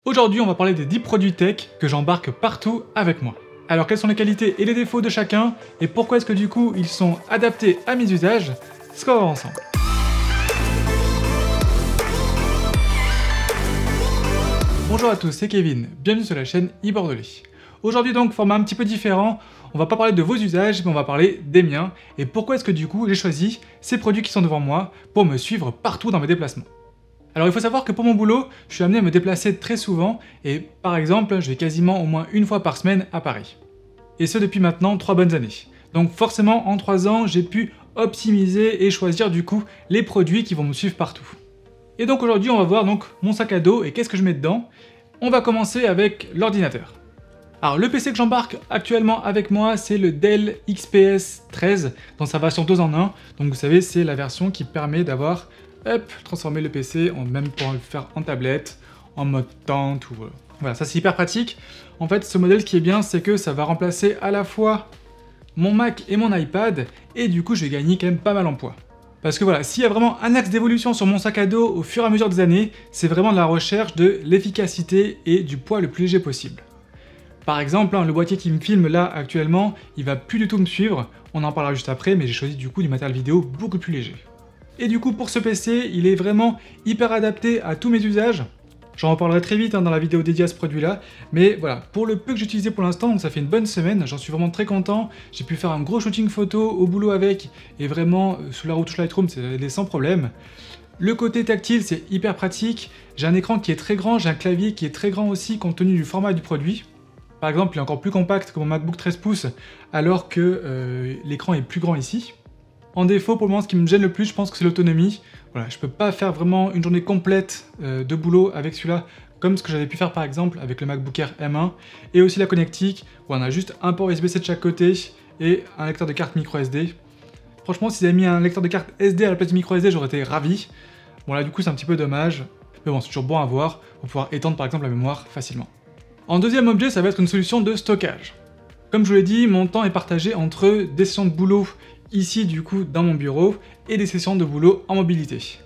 Aujourd'hui, on va parler des 10 produits tech que j'embarque partout avec moi. Alors quelles sont les qualités et les défauts de chacun, et pourquoi est-ce que du coup ils sont adaptés à mes usages? C'est ce qu'on va voir ensemble. Bonjour à tous, c'est Kevin, bienvenue sur la chaîne e-Bordelais. Aujourd'hui donc, format un petit peu différent, on va pas parler de vos usages, mais on va parler des miens, et pourquoi est-ce que du coup j'ai choisi ces produits qui sont devant moi pour me suivre partout dans mes déplacements. Alors il faut savoir que pour mon boulot, je suis amené à me déplacer très souvent, et par exemple, je vais quasiment au moins une fois par semaine à Paris. Et ce depuis maintenant 3 bonnes années. Donc forcément, en 3 ans, j'ai pu optimiser et choisir du coup les produits qui vont me suivre partout. Et donc aujourd'hui, on va voir donc mon sac à dos et qu'est-ce que je mets dedans. On va commencer avec l'ordinateur. Alors le PC que j'embarque actuellement avec moi, c'est le Dell XPS 13 dans sa version 2 en 1. Donc vous savez, c'est la version qui permet d'avoir transformer le PC en même pour le faire en tablette, en mode tente ou voilà, ça c'est hyper pratique. En fait, ce modèle, ce qui est bien, c'est que ça va remplacer à la fois mon Mac et mon iPad, et du coup, je vais gagner quand même pas mal en poids. Parce que voilà, s'il y a vraiment un axe d'évolution sur mon sac à dos au fur et à mesure des années, c'est vraiment de la recherche de l'efficacité et du poids le plus léger possible. Par exemple, le boîtier qui me filme là actuellement, il va plus du tout me suivre, on en parlera juste après, mais j'ai choisi du coup du matériel vidéo beaucoup plus léger. Et du coup, pour ce PC, il est vraiment hyper adapté à tous mes usages. J'en reparlerai très vite dans la vidéo dédiée à ce produit-là. Mais voilà, pour le peu que j'ai utilisé pour l'instant, donc ça fait une bonne semaine, j'en suis vraiment très content. J'ai pu faire un gros shooting photo au boulot avec, et vraiment, sous la retouche Lightroom, c'est allé sans problème. Le côté tactile, c'est hyper pratique. J'ai un écran qui est très grand, j'ai un clavier qui est très grand aussi, compte tenu du format du produit. Par exemple, il est encore plus compact que mon MacBook 13 pouces, alors que l'écran est plus grand ici. En défaut, pour le moment, ce qui me gêne le plus, je pense que c'est l'autonomie. Voilà, je peux pas faire vraiment une journée complète de boulot avec celui-là, comme ce que j'avais pu faire par exemple avec le MacBook Air M1, et aussi la connectique, où on a juste un port USB-C de chaque côté, et un lecteur de carte micro SD. Franchement, s'ils avaient mis un lecteur de carte SD à la place du micro SD, j'aurais été ravi. Bon là, du coup, c'est un petit peu dommage, mais bon, c'est toujours bon à voir, pour pouvoir étendre par exemple la mémoire facilement. En deuxième objet, ça va être une solution de stockage. Comme je vous l'ai dit, mon temps est partagé entre des sessions de boulot ici du coup dans mon bureau et des sessions de boulot en mobilité.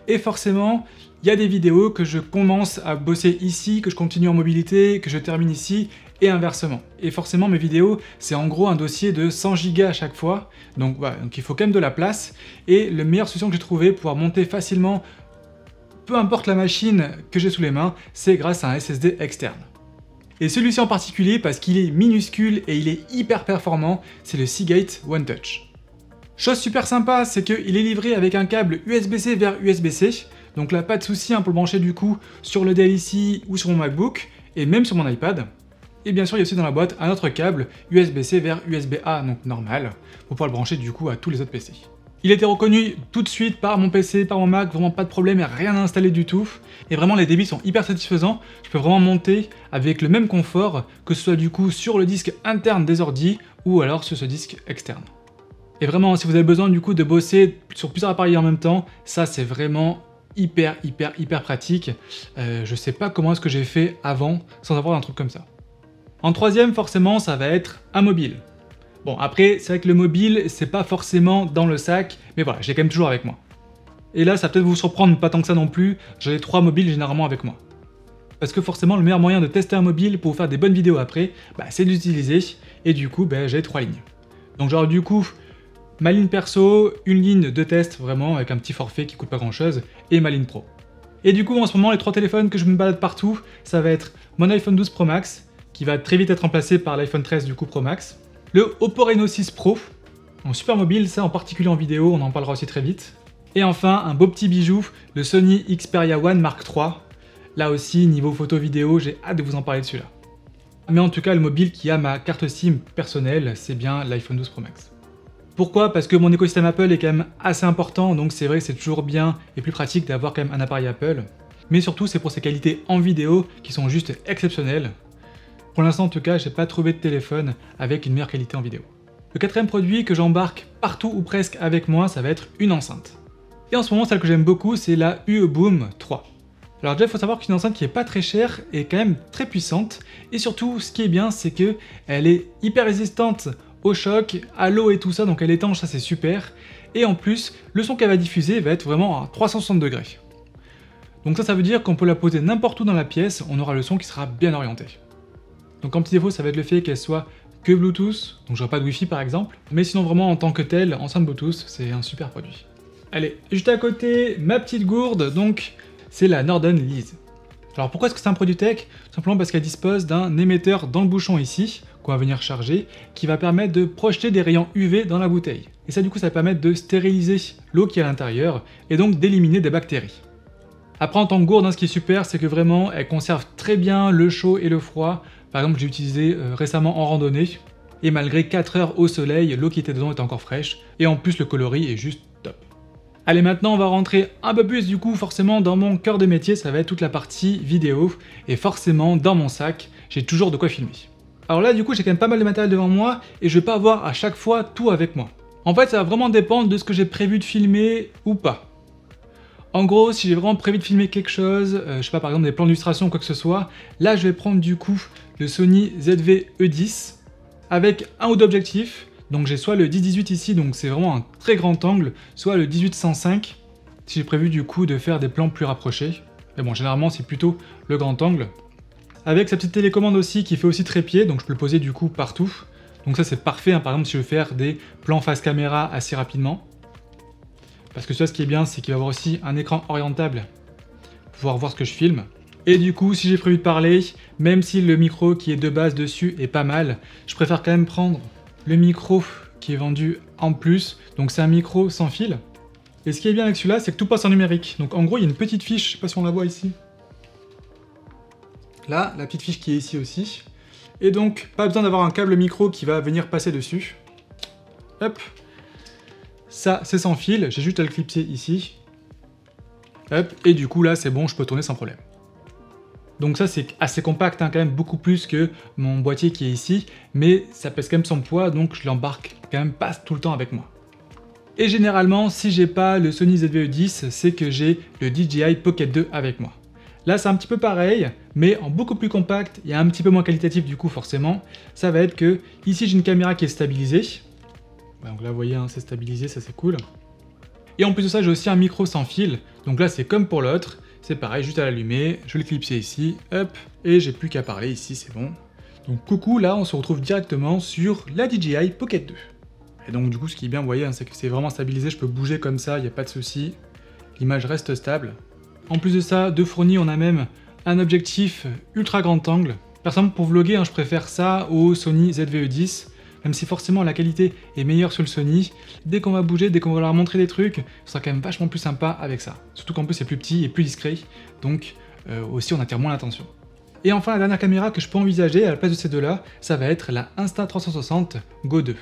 Et forcément, il y a des vidéos que je commence à bosser ici, que je continue en mobilité, que je termine ici et inversement. Et forcément mes vidéos, c'est en gros un dossier de 100 Go à chaque fois, donc voilà, donc il faut quand même de la place. Et la meilleure solution que j'ai trouvée pour pouvoir monter facilement, peu importe la machine que j'ai sous les mains, c'est grâce à un SSD externe. Et celui-ci en particulier, parce qu'il est minuscule et il est hyper performant, c'est le Seagate One Touch. Chose super sympa, c'est qu'il est livré avec un câble USB-C vers USB-C, donc là pas de souci pour le brancher du coup sur le Dell ici ou sur mon MacBook, et même sur mon iPad. Et bien sûr, il y a aussi dans la boîte un autre câble USB-C vers USB-A, donc normal, pour pouvoir le brancher du coup à tous les autres PC. Il a été reconnu tout de suite par mon PC, par mon Mac, vraiment pas de problème et rien à installer du tout. Et vraiment les débits sont hyper satisfaisants, je peux vraiment monter avec le même confort, que ce soit du coup sur le disque interne des ordis ou alors sur ce disque externe. Et vraiment, si vous avez besoin du coup de bosser sur plusieurs appareils en même temps, ça c'est vraiment hyper pratique. Je sais pas comment est-ce que j'ai fait avant sans avoir un truc comme ça. En troisième, forcément, ça va être un mobile. Bon, après, c'est vrai que le mobile, c'est pas forcément dans le sac, mais voilà, j'ai quand même toujours avec moi. Et là, ça va peut-être vous surprendre, pas tant que ça non plus, j'ai 3 mobiles généralement avec moi. Parce que forcément, le meilleur moyen de tester un mobile pour vous faire des bonnes vidéos après, c'est d'utiliser, et du coup, j'ai 3 lignes. Donc genre du coup, ma ligne perso, une ligne de test vraiment avec un petit forfait qui coûte pas grand chose, et ma ligne pro. Et du coup en ce moment les 3 téléphones que je me balade partout, ça va être mon iPhone 12 Pro Max, qui va très vite être remplacé par l'iPhone 13 du coup Pro Max, le Oppo Reno 6 Pro, en super mobile, ça en particulier en vidéo, on en parlera aussi très vite, et enfin un beau petit bijou, le Sony Xperia One Mark III, là aussi niveau photo vidéo, j'ai hâte de vous en parler de celui-là. Mais en tout cas le mobile qui a ma carte SIM personnelle, c'est bien l'iPhone 12 Pro Max. Pourquoi? Parce que mon écosystème Apple est quand même assez important, donc c'est vrai que c'est toujours bien et plus pratique d'avoir quand même un appareil Apple. Mais surtout, c'est pour ses qualités en vidéo qui sont juste exceptionnelles. Pour l'instant, en tout cas, j'ai pas trouvé de téléphone avec une meilleure qualité en vidéo. Le quatrième produit que j'embarque partout ou presque avec moi, ça va être une enceinte. Et en ce moment, celle que j'aime beaucoup, c'est la UEBOOM 3. Alors déjà, il faut savoir qu'une enceinte qui est pas très chère est quand même très puissante. Et surtout, ce qui est bien, c'est que elle est hyper résistante au choc, à l'eau et tout ça, donc elle est étanche, ça c'est super. Et en plus, le son qu'elle va diffuser va être vraiment à 360 degrés. Donc ça veut dire qu'on peut la poser n'importe où dans la pièce, on aura le son qui sera bien orienté. Donc en petit défaut, ça va être le fait qu'elle soit que Bluetooth, donc j'aurai pas de Wi-Fi par exemple, mais sinon vraiment en tant que tel, enceinte Bluetooth, c'est un super produit. Allez, juste à côté, ma petite gourde, donc c'est la Norden Lease. Alors pourquoi est-ce que c'est un produit tech? Tout simplement parce qu'elle dispose d'un émetteur dans le bouchon ici, qu'on va venir charger, qui va permettre de projeter des rayons UV dans la bouteille. Et ça du coup ça va permettre de stériliser l'eau qui est à l'intérieur, et donc d'éliminer des bactéries. Après en tant que gourde, ce qui est super, c'est que vraiment elle conserve très bien le chaud et le froid. Par exemple j'ai utilisé récemment en randonnée, et malgré 4 heures au soleil, l'eau qui était dedans était encore fraîche, et en plus le coloris est juste top. Allez, maintenant on va rentrer un peu plus du coup forcément dans mon cœur de métier, ça va être toute la partie vidéo, et forcément dans mon sac, j'ai toujours de quoi filmer. Alors là du coup j'ai quand même pas mal de matériel devant moi, et je vais pas avoir à chaque fois tout avec moi. En fait ça va vraiment dépendre de ce que j'ai prévu de filmer ou pas. En gros, si j'ai vraiment prévu de filmer quelque chose, je sais pas par exemple des plans d'illustration ou quoi que ce soit, là je vais prendre du coup le Sony ZV-E10 avec un ou deux objectifs. Donc j'ai soit le 10-18 ici, donc c'est vraiment un très grand angle, soit le 18-105, si j'ai prévu du coup de faire des plans plus rapprochés. Mais bon, généralement c'est plutôt le grand angle. Avec sa petite télécommande aussi qui fait aussi trépied, donc je peux le poser du coup partout. Donc ça c'est parfait, hein, par exemple si je veux faire des plans face caméra assez rapidement. Parce que ça, ce qui est bien, c'est qu'il va avoir aussi un écran orientable pour pouvoir voir ce que je filme. Et du coup, si j'ai prévu de parler, même si le micro qui est de base dessus est pas mal, je préfère quand même prendre le micro qui est vendu en plus. Donc c'est un micro sans fil. Et ce qui est bien avec celui-là, c'est que tout passe en numérique. Donc en gros, il y a une petite fiche, je sais pas si on la voit ici. Là, la petite fiche qui est ici aussi. Et donc, pas besoin d'avoir un câble micro qui va venir passer dessus. Hop. Ça, c'est sans fil, j'ai juste à le clipser ici. Hop, et du coup là, c'est bon, je peux tourner sans problème. Donc ça, c'est assez compact, hein, quand même beaucoup plus que mon boîtier qui est ici, mais ça pèse quand même son poids, donc je l'embarque quand même pas tout le temps avec moi. Et généralement, si j'ai pas le Sony ZV-E10, c'est que j'ai le DJI Pocket 2 avec moi. Là, c'est un petit peu pareil, mais en beaucoup plus compact et un petit peu moins qualitatif du coup, forcément. Ça va être que, ici, j'ai une caméra qui est stabilisée. Donc là, vous voyez, hein, c'est stabilisé, ça c'est cool. Et en plus de ça, j'ai aussi un micro sans fil. Donc là, c'est comme pour l'autre. C'est pareil, juste à l'allumer, je vais le clipser ici, hop, et j'ai plus qu'à parler ici, c'est bon. Donc coucou, là, on se retrouve directement sur la DJI Pocket 2. Et donc du coup, ce qui est bien, vous voyez, hein, c'est que c'est vraiment stabilisé, je peux bouger comme ça, il n'y a pas de souci. L'image reste stable. En plus de ça, de fourni, on a même un objectif ultra grand angle. Par exemple, pour vlogger, hein, je préfère ça au Sony ZV-E10. Même si forcément la qualité est meilleure sur le Sony, dès qu'on va bouger, dès qu'on va leur montrer des trucs, ce sera quand même vachement plus sympa avec ça. Surtout qu'en plus c'est plus petit et plus discret, donc aussi on attire moins l'attention. Et enfin la dernière caméra que je peux envisager à la place de ces deux-là, ça va être la Insta360 Go 2.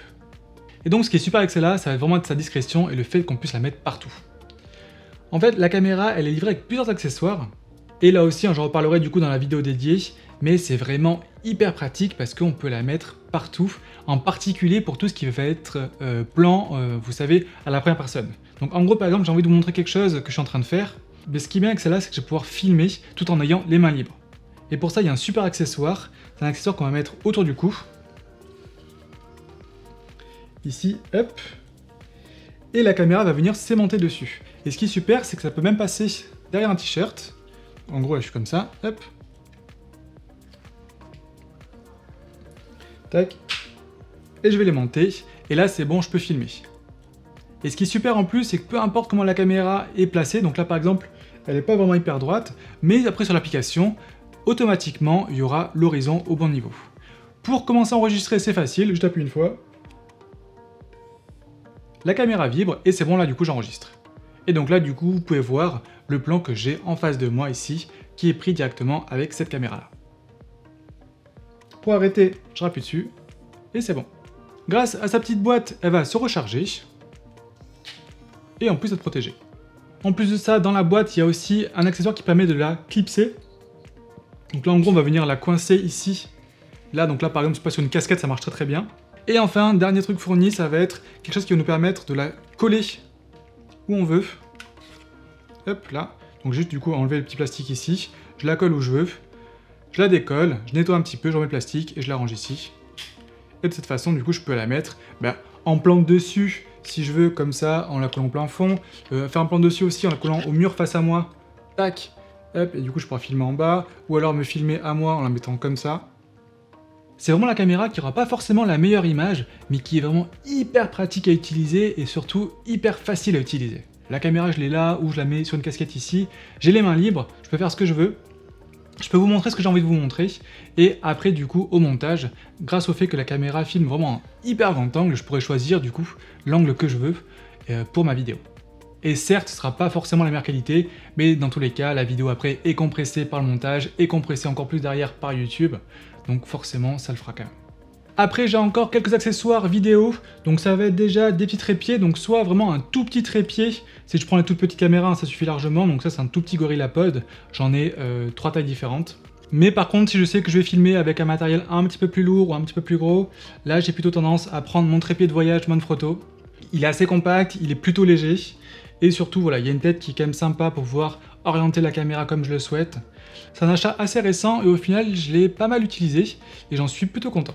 Et donc ce qui est super avec celle-là, ça va vraiment être sa discrétion et le fait qu'on puisse la mettre partout. En fait la caméra elle est livrée avec plusieurs accessoires, et là aussi j'en reparlerai du coup dans la vidéo dédiée, mais c'est vraiment hyper pratique parce qu'on peut la mettre partout, en particulier pour tout ce qui va être plan, vous savez, à la première personne. Donc en gros, par exemple, j'ai envie de vous montrer quelque chose que je suis en train de faire, mais ce qui est bien avec celle-là, c'est que je vais pouvoir filmer tout en ayant les mains libres. Et pour ça, il y a un super accessoire, c'est un accessoire qu'on va mettre autour du cou. Ici, hop, et la caméra va venir s'aimanter dessus. Et ce qui est super, c'est que ça peut même passer derrière un t-shirt. En gros, là, je suis comme ça, hop. Tac, et je vais les monter, et là c'est bon, je peux filmer. Et ce qui est super en plus, c'est que peu importe comment la caméra est placée, donc là par exemple, elle n'est pas vraiment hyper droite, mais après sur l'application, automatiquement, il y aura l'horizon au bon niveau. Pour commencer à enregistrer, c'est facile, je appuie une fois, la caméra vibre, et c'est bon, là du coup j'enregistre. Et donc là du coup, vous pouvez voir le plan que j'ai en face de moi ici, qui est pris directement avec cette caméra-là. Pour arrêter, je rappuie dessus, et c'est bon. Grâce à sa petite boîte, elle va se recharger, et en plus être protégée. En plus de ça, dans la boîte, il y a aussi un accessoire qui permet de la clipser. Donc là, en gros, on va venir la coincer ici. Là, donc là, par exemple, c'est pas sur une casquette, ça marche très très bien. Et enfin, dernier truc fourni, ça va être quelque chose qui va nous permettre de la coller où on veut. Hop, là. Donc juste, du coup, enlever le petit plastique ici, je la colle où je veux. Je la décolle, je nettoie un petit peu, je remets le plastique et je la range ici. Et de cette façon, du coup, je peux la mettre en plan dessus, si je veux, comme ça, en la collant en plein fond. Faire un plan dessus aussi en la collant au mur face à moi. Tac, Hop, et du coup je pourrais filmer en bas, ou alors me filmer à moi en la mettant comme ça. C'est vraiment la caméra qui n'aura pas forcément la meilleure image, mais qui est vraiment hyper pratique à utiliser et surtout hyper facile à utiliser. La caméra je l'ai là, ou je la mets sur une casquette ici, j'ai les mains libres, je peux faire ce que je veux. Je peux vous montrer ce que j'ai envie de vous montrer, et après du coup au montage, grâce au fait que la caméra filme vraiment un hyper grand angle, je pourrais choisir du coup l'angle que je veux pour ma vidéo. Et certes, ce sera pas forcément la meilleure qualité, mais dans tous les cas, la vidéo après est compressée par le montage, et compressée encore plus derrière par YouTube, donc forcément ça le fera quand même. Après j'ai encore quelques accessoires vidéo, donc ça va être déjà des petits trépieds, donc soit vraiment un tout petit trépied, si je prends la toute petite caméra ça suffit largement, donc ça c'est un tout petit GorillaPod, j'en ai 3 tailles différentes. Mais par contre si je sais que je vais filmer avec un matériel un petit peu plus lourd ou un petit peu plus gros, là j'ai plutôt tendance à prendre mon trépied de voyage Manfrotto. Il est assez compact, il est plutôt léger, et surtout voilà, il y a une tête qui est quand même sympa pour pouvoir orienter la caméra comme je le souhaite. C'est un achat assez récent et au final je l'ai pas mal utilisé et j'en suis plutôt content.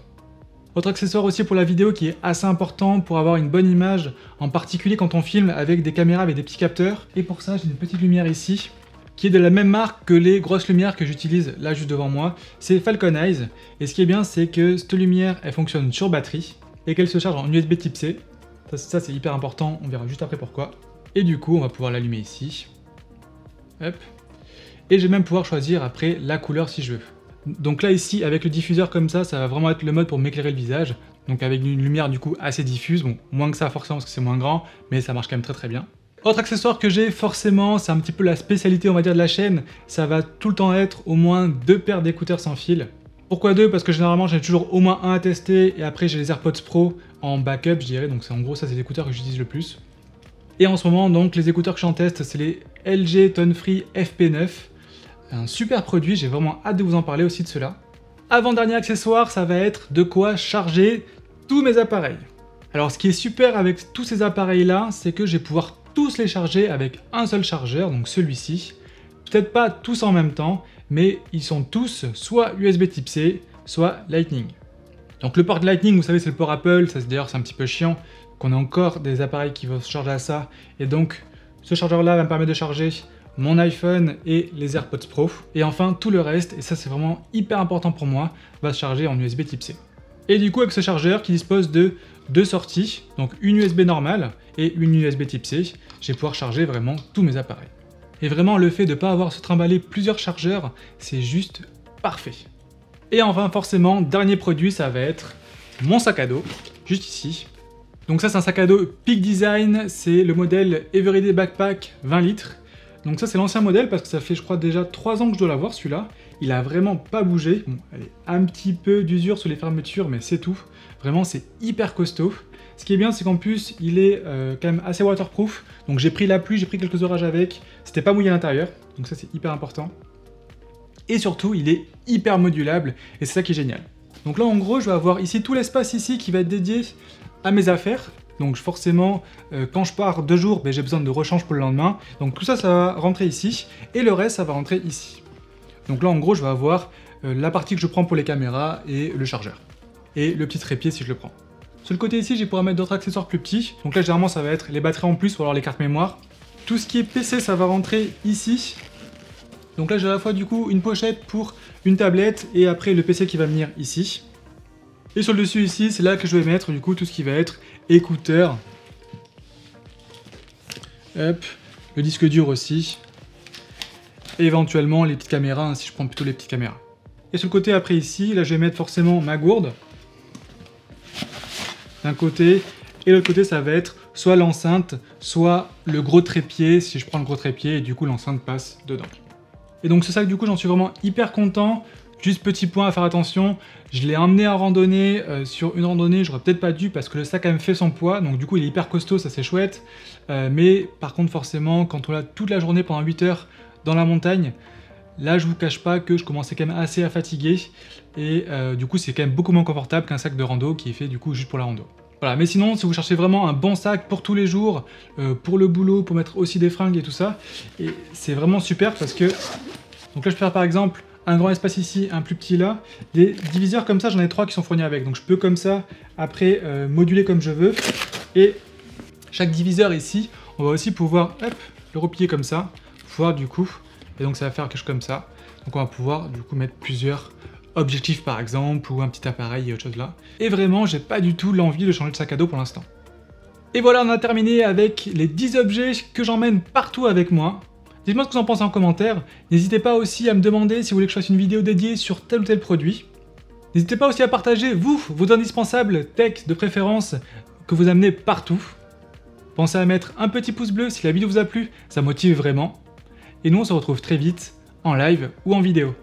Autre accessoire aussi pour la vidéo qui est assez important pour avoir une bonne image, en particulier quand on filme avec des caméras avec des petits capteurs. Et pour ça j'ai une petite lumière ici, qui est de la même marque que les grosses lumières que j'utilise là juste devant moi. C'est Falcon Eyes, et ce qui est bien c'est que cette lumière elle fonctionne sur batterie, et qu'elle se charge en USB type C. Ça c'est hyper important, on verra juste après pourquoi. Et du coup on va pouvoir l'allumer ici. Hop. Et je vais même pouvoir choisir après la couleur si je veux. Donc là ici avec le diffuseur comme ça va vraiment être le mode pour m'éclairer le visage, donc avec une lumière du coup assez diffuse, bon moins que ça forcément parce que c'est moins grand, mais ça marche quand même très très bien. Autre accessoire que j'ai forcément, c'est un petit peu la spécialité on va dire de la chaîne, ça va tout le temps être au moins 2 paires d'écouteurs sans fil. Pourquoi 2? Parce que généralement j'en ai toujours au moins un à tester, et après j'ai les AirPods Pro en backup je dirais, donc c'est en gros ça c'est les écouteurs que j'utilise le plus. Et en ce moment donc les écouteurs que j'en teste c'est les LG Tone Free FP9. Un super produit, j'ai vraiment hâte de vous en parler aussi de cela. Avant-dernier accessoire, ça va être de quoi charger tous mes appareils. Alors ce qui est super avec tous ces appareils là, c'est que je vais pouvoir tous les charger avec un seul chargeur, donc celui-ci. Peut-être pas tous en même temps, mais ils sont tous soit USB type C, soit Lightning. Donc le port Lightning, vous savez c'est le port Apple, ça d'ailleurs c'est un petit peu chiant, qu'on ait encore des appareils qui vont se charger à ça, et donc ce chargeur là va me permettre de charger mon iPhone et les AirPods Pro. Et enfin tout le reste, et ça c'est vraiment hyper important pour moi, va se charger en USB type C. Et du coup avec ce chargeur qui dispose de 2 sorties, donc une USB normale et une USB type C, je vais pouvoir charger vraiment tous mes appareils. Et vraiment le fait de ne pas avoir à se trimballer plusieurs chargeurs, c'est juste parfait. Et enfin forcément, dernier produit, ça va être mon sac à dos, juste ici. Donc ça c'est un sac à dos Peak Design, c'est le modèle Everyday Backpack 20 litres. Donc ça c'est l'ancien modèle parce que ça fait je crois déjà 3 ans que je dois l'avoir celui-là. Il a vraiment pas bougé. Bon, elle est un petit peu d'usure sur les fermetures mais c'est tout. Vraiment c'est hyper costaud. Ce qui est bien c'est qu'en plus il est quand même assez waterproof. Donc j'ai pris la pluie, j'ai pris quelques orages avec. C'était pas mouillé à l'intérieur. Donc ça c'est hyper important. Et surtout il est hyper modulable et c'est ça qui est génial. Donc là en gros je vais avoir ici tout l'espace ici qui va être dédié à mes affaires. Donc forcément, quand je pars 2 jours, j'ai besoin de rechange pour le lendemain. Donc tout ça, ça va rentrer ici. Et le reste, ça va rentrer ici. Donc là, en gros, je vais avoir la partie que je prends pour les caméras et le chargeur. Et le petit trépied si je le prends. Sur le côté ici, je vais pouvoir mettre d'autres accessoires plus petits. Donc là, généralement, ça va être les batteries en plus ou alors les cartes mémoire. Tout ce qui est PC, ça va rentrer ici. Donc là, j'ai à la fois du coup une pochette pour une tablette et après le PC qui va venir ici. Et sur le dessus ici, c'est là que je vais mettre du coup tout ce qui va être écouteurs. Hop, le disque dur aussi. Et éventuellement les petites caméras, hein, si je prends plutôt les petites caméras. Et sur le côté après ici, là je vais mettre forcément ma gourde. D'un côté, et l'autre côté ça va être soit l'enceinte, soit le gros trépied, si je prends le gros trépied, et du coup l'enceinte passe dedans. Et donc ce sac du coup j'en suis vraiment hyper content. Juste petit point à faire attention, je l'ai emmené en randonnée, sur une randonnée, j'aurais peut-être pas dû parce que le sac a même fait son poids, donc du coup il est hyper costaud, ça c'est chouette. Mais par contre forcément, quand on l'a toute la journée pendant 8 heures dans la montagne, là je vous cache pas que je commençais quand même assez à fatiguer. Et du coup c'est quand même beaucoup moins confortable qu'un sac de rando qui est fait du coup juste pour la rando. Voilà, mais sinon si vous cherchez vraiment un bon sac pour tous les jours, pour le boulot, pour mettre aussi des fringues et tout ça, et c'est vraiment super parce que... Donc là je peux faire par exemple un grand espace ici, un plus petit là. Des diviseurs comme ça, j'en ai 3 qui sont fournis avec. Donc je peux comme ça, après, moduler comme je veux. Et chaque diviseur ici, on va aussi pouvoir hop, le replier comme ça. Pouvoir du coup et donc ça va faire quelque chose comme ça. Donc on va pouvoir du coup mettre plusieurs objectifs par exemple, ou un petit appareil et autre chose là. Et vraiment, j'ai pas du tout l'envie de changer de sac à dos pour l'instant. Et voilà, on a terminé avec les 10 objets que j'emmène partout avec moi. Dites-moi ce que vous en pensez en commentaire. N'hésitez pas aussi à me demander si vous voulez que je fasse une vidéo dédiée sur tel ou tel produit. N'hésitez pas aussi à partager, vous, vos indispensables tech de préférence que vous amenez partout. Pensez à mettre un petit pouce bleu si la vidéo vous a plu, ça motive vraiment. Et nous, on se retrouve très vite, en live ou en vidéo.